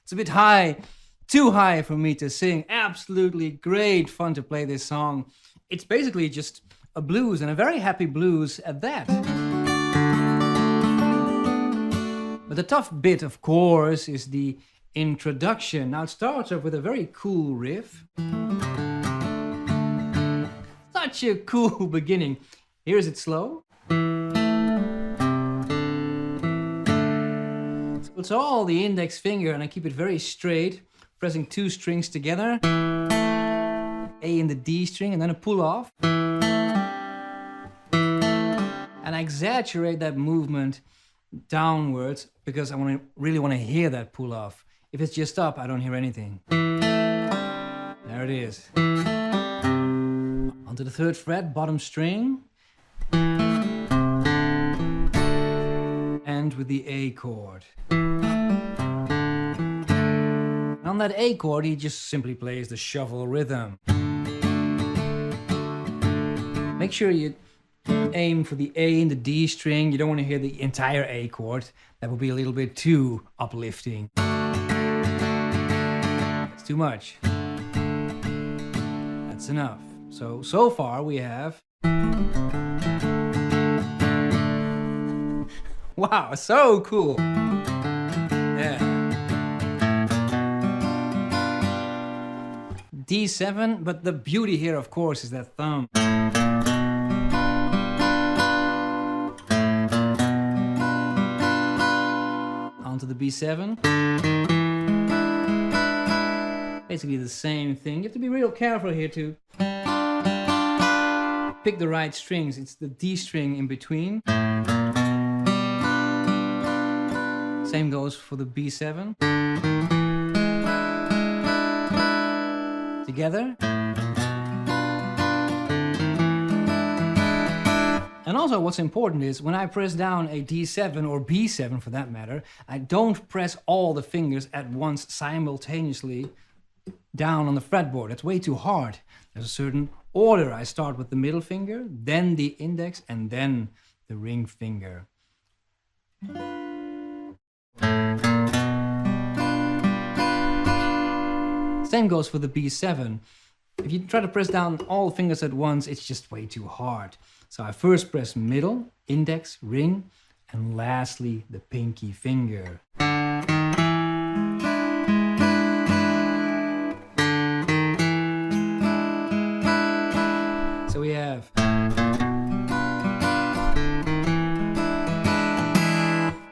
It's a bit high, too high for me to sing. Absolutely great fun to play this song. It's basically just a blues, and a very happy blues at that. But the tough bit, of course, is the introduction. Now it starts off with a very cool riff. Such a cool beginning. Here's it slow. So it's all the index finger, and I keep it very straight, pressing two strings together. A in the D string, and then a pull off. And I exaggerate that movement downwards because I really want to hear that pull off. If it's just up, I don't hear anything. There it is. Onto the 3rd fret, bottom string. And with the A chord. And on that A chord, he just simply plays the shuffle rhythm. Make sure you aim for the A in the D string. You don't want to hear the entire A chord. That would be a little bit too uplifting. That's too much. That's enough. So far we have... Wow, so cool. Yeah. D7, but the beauty here, of course, is that thumb. Onto the B7. Basically the same thing. You have to be real careful here to pick the right strings. It's the D string in between. Same goes for the B7. Together. And also what's important is when I press down a D7 or B7 for that matter, I don't press all the fingers at once simultaneously down on the fretboard. That's way too hard. There's a certain order. I start with the middle finger, then the index, and then the ring finger. Same goes for the B7. If you try to press down all fingers at once, it's just way too hard. So I first press middle, index, ring, and lastly the pinky finger. So we have...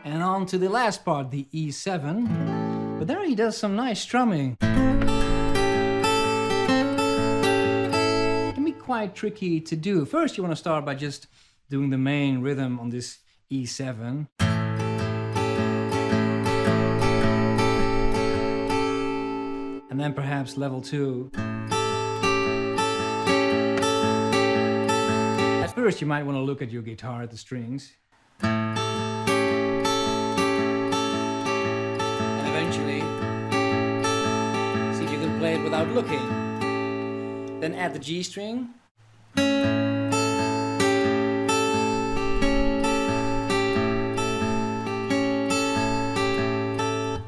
And on to the last part, the E7. But there he does some nice strumming. Quite tricky to do. First you want to start by just doing the main rhythm on this E7. And then perhaps level 2. At first you might want to look at your guitar at the strings. And eventually see if you can play it without looking. Then add the G string.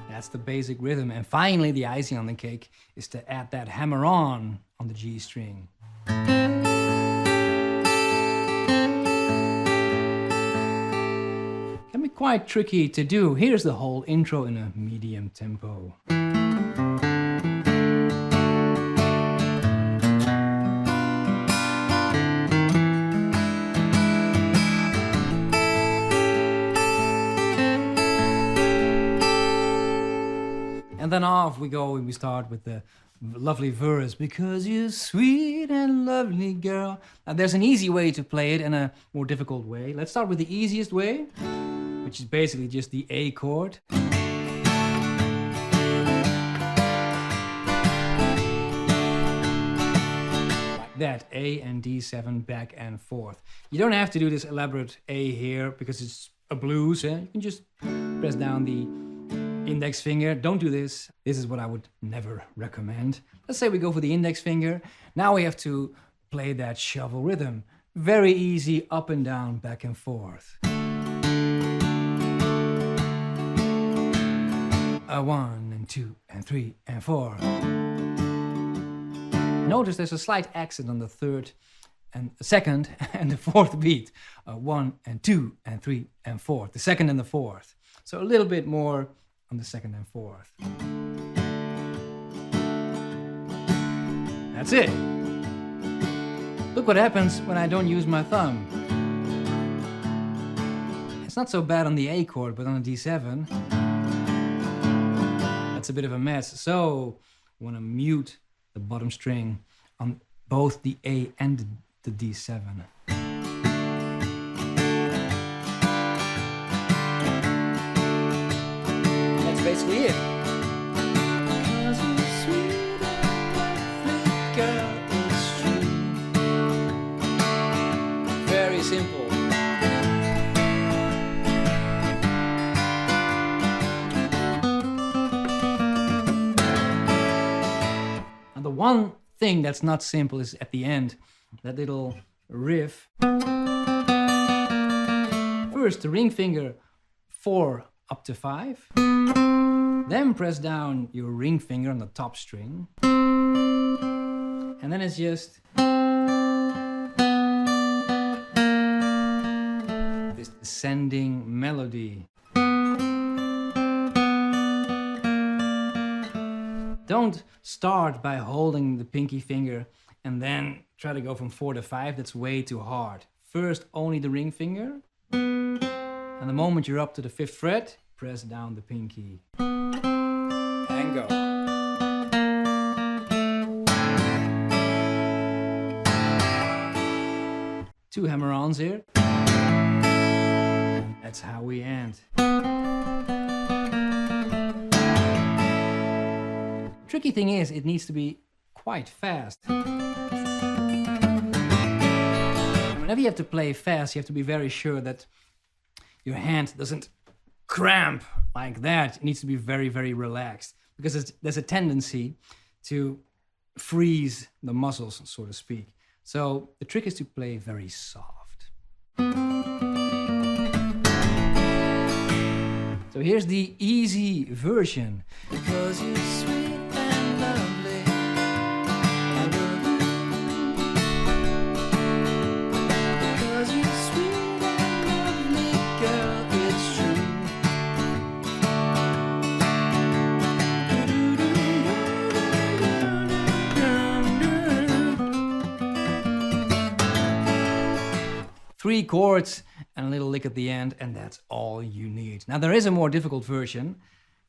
That's the basic rhythm. And finally, the icing on the cake is to add that hammer on the G string. Can be quite tricky to do. Here's the whole intro in a medium tempo. And then off we go and we start with the lovely verse. Because you're sweet and lovely, girl. Now there's an easy way to play it and a more difficult way. Let's start with the easiest way, which is basically just the A chord. Like that, A and D7 back and forth. You don't have to do this elaborate A here because it's a blues. You can just press down the index finger. Don't do this. This is what I would never recommend. Let's say we go for the index finger. Now we have to play that shuffle rhythm. Very easy, up and down, back and forth. A 1 and 2 and 3 and 4. Notice there's a slight accent on the third and the second and the fourth beat. 1 and 2 and 3 and 4. The second and the fourth. So a little bit more on the second and fourth. That's it. Look what happens when I don't use my thumb. It's not so bad on the A chord, but on the D7, that's a bit of a mess. So I want to mute the bottom string on both the A and the D7. That's basically it. Very simple. And the one thing that's not simple is at the end, that little riff. First the ring finger 4 up to 5. Then press down your ring finger on the top string. And then it's just this descending melody. Don't start by holding the pinky finger and then try to go from 4 to 5. That's way too hard. First only the ring finger, and the moment you're up to the 5th fret, press down the pinky and go. Two hammer-ons here. That's how we end. Tricky thing is, it needs to be quite fast. And whenever you have to play fast, you have to be very sure that your hand doesn't cramp like that. It needs to be very, very relaxed, because there's a tendency to freeze the muscles, so to speak. So the trick is to play very soft. So here's the easy version. Because you're sweet and lovely, I love you. Because you're sweet and lovely, girl, it's true. Three chords and a little lick at the end, and that's all you need. Now there is a more difficult version,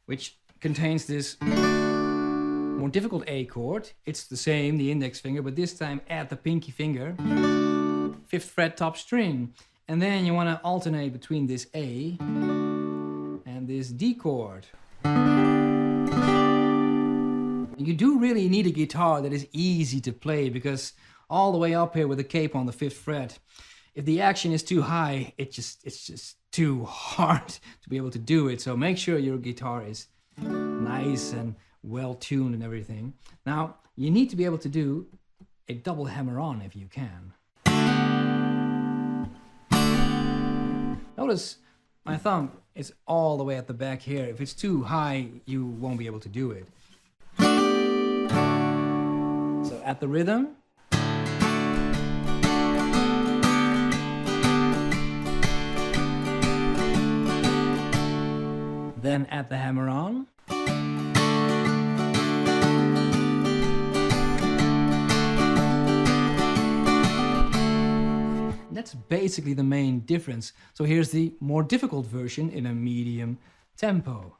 which contains this more difficult A chord. It's the same, the index finger, but this time add the pinky finger, 5th fret top string. And then you want to alternate between this A and this D chord. You do really need a guitar that is easy to play, because all the way up here with the cape on the 5th fret, if the action is too high, it's just too hard to be able to do it. So make sure your guitar is nice and well tuned and everything. Now, you need to be able to do a double hammer-on if you can. Notice my thumb is all the way at the back here. If it's too high, you won't be able to do it. So at the rhythm, then add the hammer-on. That's basically the main difference. So here's the more difficult version in a medium tempo.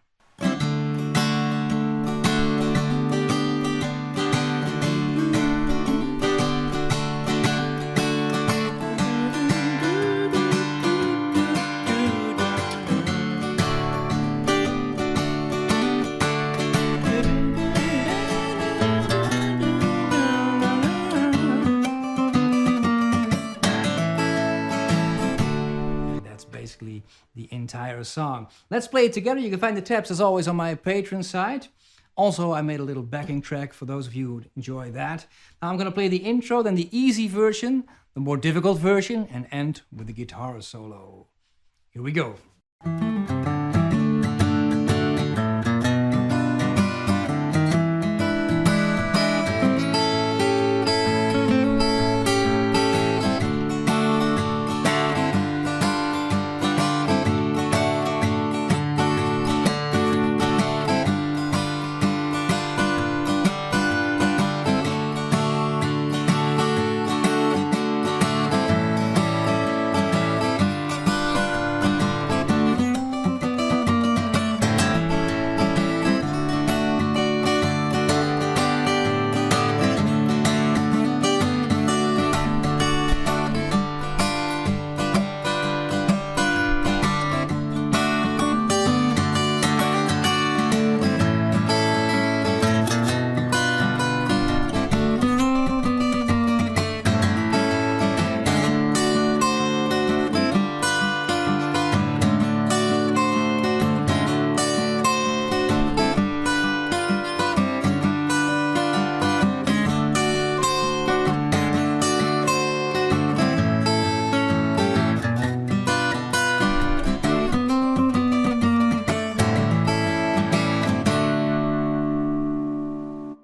The entire song. Let's play it together. You can find the tabs as always on my Patreon site. Also, I made a little backing track for those of you who enjoy that. Now I'm going to play the intro, then the easy version, the more difficult version, and end with the guitar solo. Here we go.